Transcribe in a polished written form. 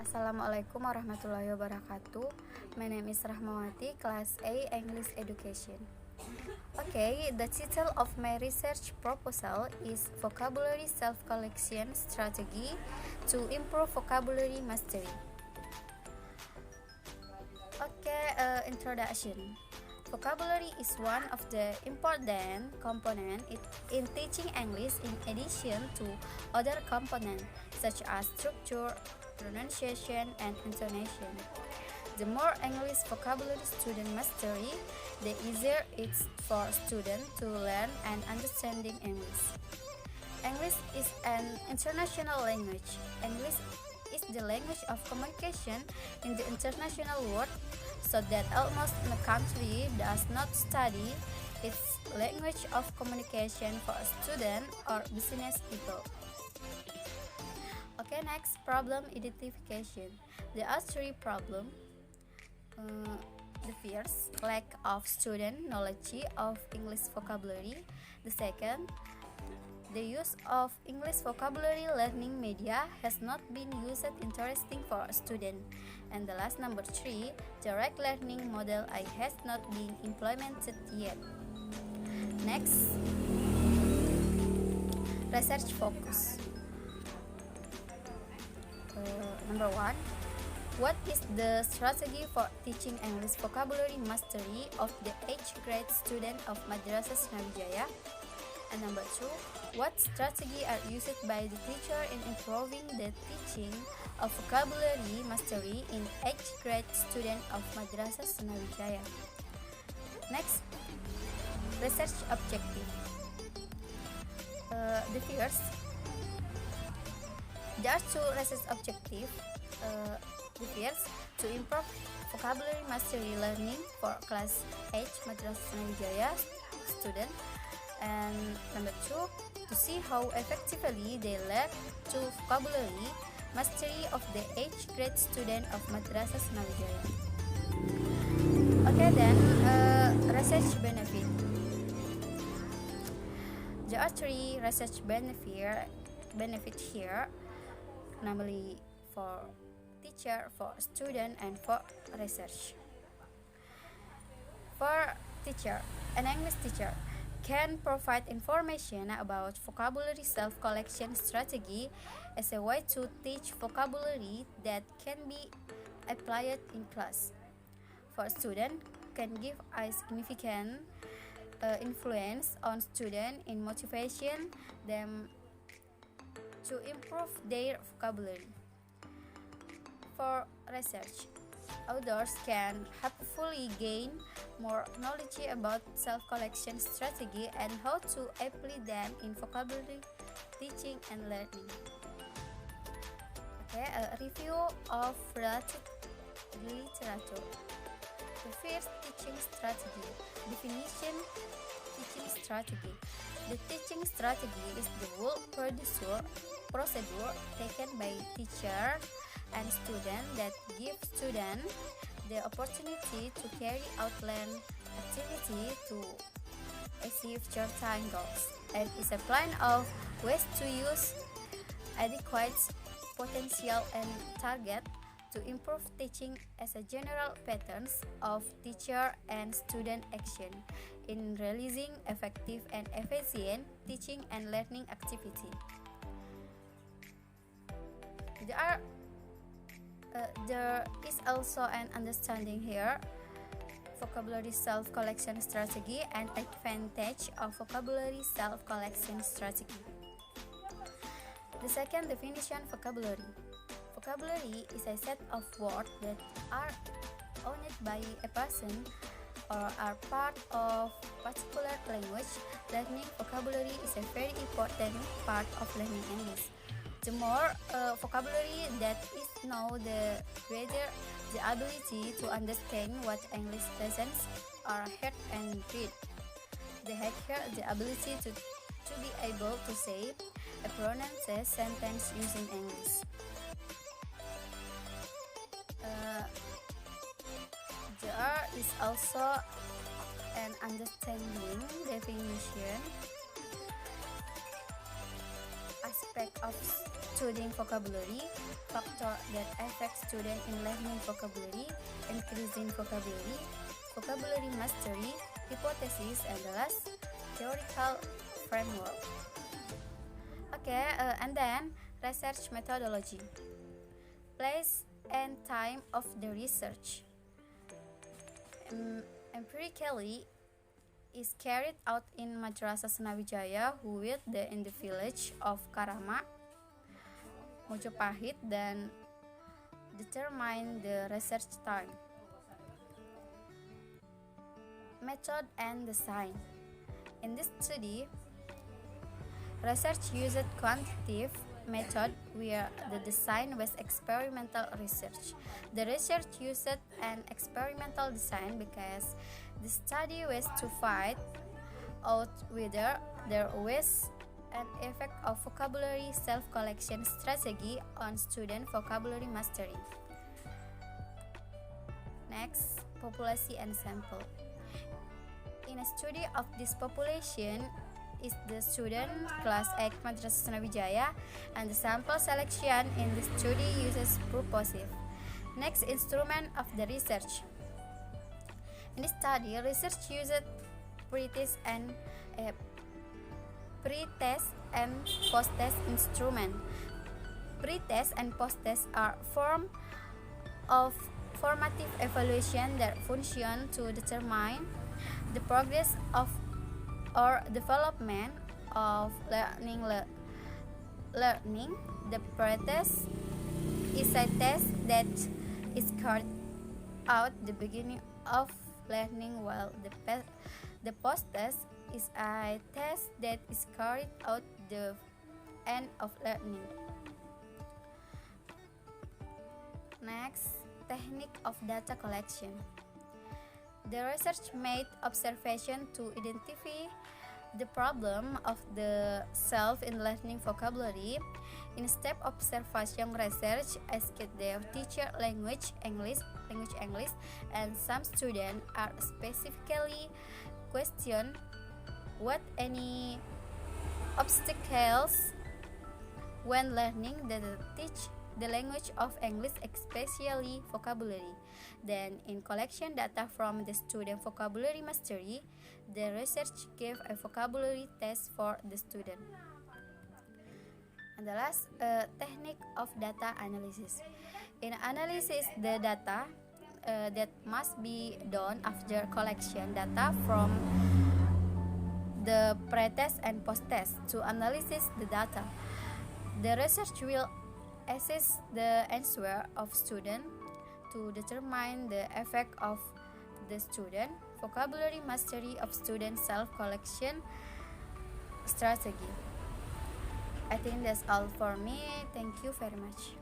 Assalamualaikum warahmatullahi wabarakatuh. My name is Rahmawati, Class A English Education. Okay, the title of my research proposal is Vocabulary Self-Collection Strategy to Improve Vocabulary Mastery. Okay, introduction. Vocabulary is one of the important components in teaching English in addition to other components such as structure, pronunciation, and intonation. The more English vocabulary student mastery, the easier it's for students to learn and understanding English. English is an international language. English is the language of communication in the international world, so that almost no country does not study its language of communication for students or business people. Okay, next, problem identification. There are three problems. The first, lack of student knowledge of English vocabulary. The second, the use of English vocabulary learning media has not been used interesting for a student. And the last, number three, direct learning model has not been implemented yet. Next, research focus. Number one, what is the strategy for teaching English vocabulary mastery of the 8th grade student of Madrasah Sriwijaya? And number two, what strategy are used by the teacher in improving the teaching of vocabulary mastery in 8th grade student of Madrasah Sriwijaya? Next, research objective. The first, there are two research objectives. The first, to improve vocabulary mastery learning for class 8 Madrasah Sriwijaya student, and number two, to see how effectively they learn to vocabulary mastery of the 8th grade student of Madrasah Sriwijaya. Okay, then research benefit. There are three research benefit here, namely for teacher, for student, and for research. For teacher, an English teacher can provide information about vocabulary self-collection strategy as a way to teach vocabulary that can be applied in class. For student, can give a significant influence on student in motivation them to improve their vocabulary. For research, authors can helpfully gain more knowledge about self-collection strategy and how to apply them in vocabulary teaching and learning. Okay, a review of related literature. The first, teaching strategy. Definition: teaching strategy. The teaching strategy is the whole procedure taken by teacher and student that give student the opportunity to carry out learn activity to achieve certain goals, and is a plan of ways to use adequate potential and target to improve teaching as a general patterns of teacher and student action in realizing effective and efficient teaching and learning activity. There is also an understanding here vocabulary self-collection strategy and advantage of vocabulary self-collection strategy. The second definition, vocabulary. Vocabulary is a set of words that are owned by a person or are part of particular language. Learning vocabulary is a very important part of learning English. The more vocabulary that is known, the greater the ability to understand what English lessons are heard and read. The higher the ability to be able to say a pronounced sentence using English. There is also an understanding definition. aspect of studying vocabulary, factor that affect student in learning vocabulary, increasing vocabulary, vocabulary mastery, hypothesis, and the last, theoretical framework. Okay, and then research methodology, place and time of the research. Empirically is carried out in Madrasah Senawijaya Huwit in the village of Karama, Mojopahit, dan determine the research time. Method and design. In this study, research used quantitative method where the design was experimental research. The research used an experimental design because the study was to find out whether there was an effect of vocabulary self-collection strategy on student vocabulary mastery. Next, population and sample. In a study of this population is the student class 8 Madrasah Senawijaya, and the sample selection in the study uses purposive. Next, instrument of the research. In this study, research used pre-test and post-test instrument. Pre-test and post-test are form of formative evaluation that function to determine the progress of or development of learning. The pre-test is a test that is carried out the beginning of learning, while the post-test is a test that is carried out the end of learning. Next, technique of data collection. The research made observation to identify the problem of the self in learning vocabulary. In step observation research asked their teacher language English, and some students are specifically questioned what any obstacles when learning the language of English, especially vocabulary. Then, in collection data from the student vocabulary mastery, the research gave a vocabulary test for the student. And the last, technique of data analysis. In analysis the data that must be done after collection data from the pre-test and post-test to analysis the data. The research will assess the answer of student to determine the effect of the student vocabulary mastery of student self-collection strategy. I think that's all for me. Thank you very much.